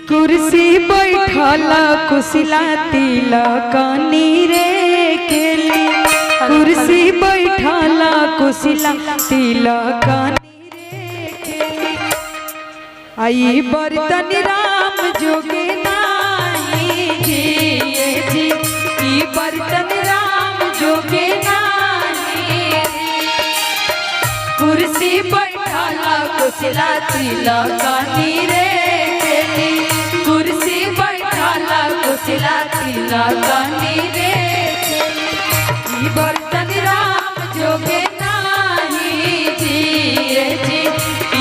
कुर्सी बैठल कुशिला तिलकनी रे केली। कुर्सी बैठल कुशिला तिलकनी रे केली। आई बर्तन राम जोगे नाई जी जी। ई बर्तन राम जोगे नाई। कुर्सी बैठल कुशिला तिलकनी रे केली। कुर्सी बैठल कुशिला तिलकनी रे केली। ई बर्तन राम जोगे नाई जी जी।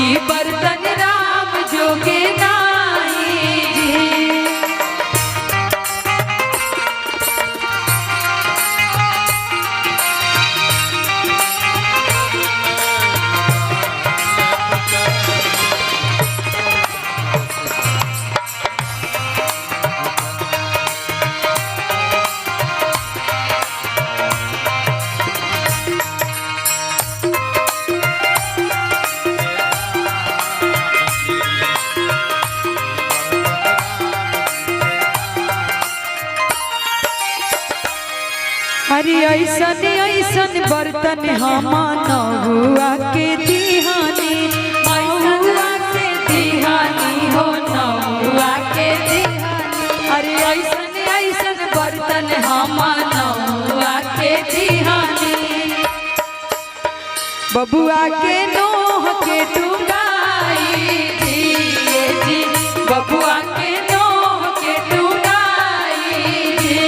ई बर्तन राम जोगे नाई जी। अरे ऐसन ऐसन बर्तन हम नहुआ के दिहानी। नहुआ के दिहानी हो नहुआ के दिहानी। अरे ऐसन ऐसन बर्तन हम नहुआ के दिहानी। बबुआ के नोह के टुंगाई जी जी। बबुआ के नोह के टुंगाई जी।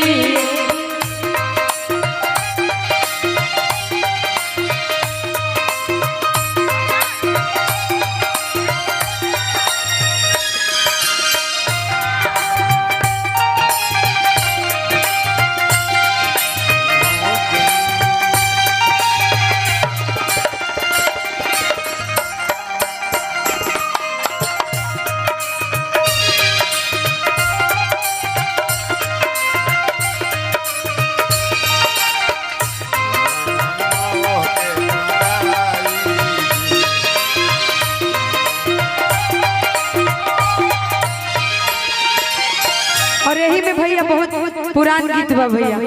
और यही में भैया बहुत पुरान गीत बा भैया।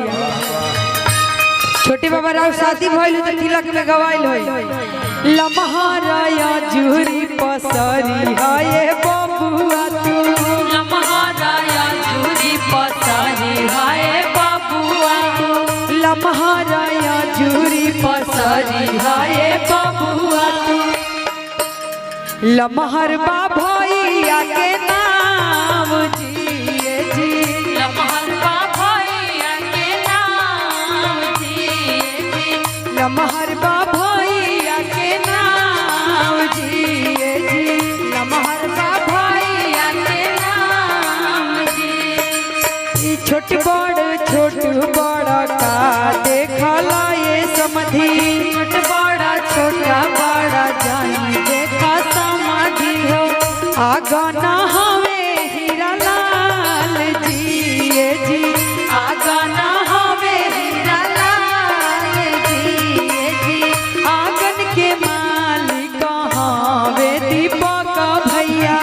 छोटे बाबा राव शादी भइल तो तिलक में गवाइल होई। लमहराया जुरी पसरी हाय बबुआ तू। लमहराया जुरी पसरी हाय बबुआ तू। लमहराया जुरी पसरी हाय बबुआ तू। लमहर बा भैया के नाम जी जी। लमहर बा भैया के नाम जी जी। लमहर बा भैया के नाम जी जी। लमहर बा भैया के नाम जी। छोट बड़ का देखला ये समधी। छोट बड़ा छोटा बड़ा जानी देखा समाधि हो। आगा ना हवे हीरा लाल जी जी। आगा ना हवे हीरा लाल जी जी। आंगन के मालिक हवे दीपक भैया।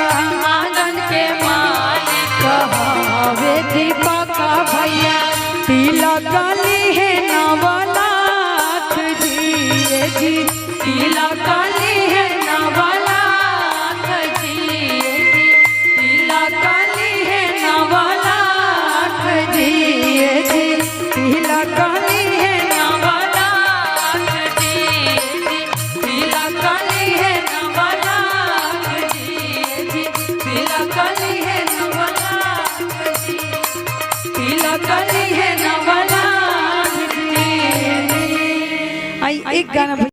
आंगन के मालिक हवे दीपक भैया। तिलक ली है नवलाख जी जी। तिलक ली है नवलाख जी जी। तिलक ली है नवलाख जी जी। तिलक ली है नवलाख जी जी। तिलक ली है नवलाख जी जी। तिलक ली है नवलाख जी। तिलक ली है नवलाख जी। आई एक गाना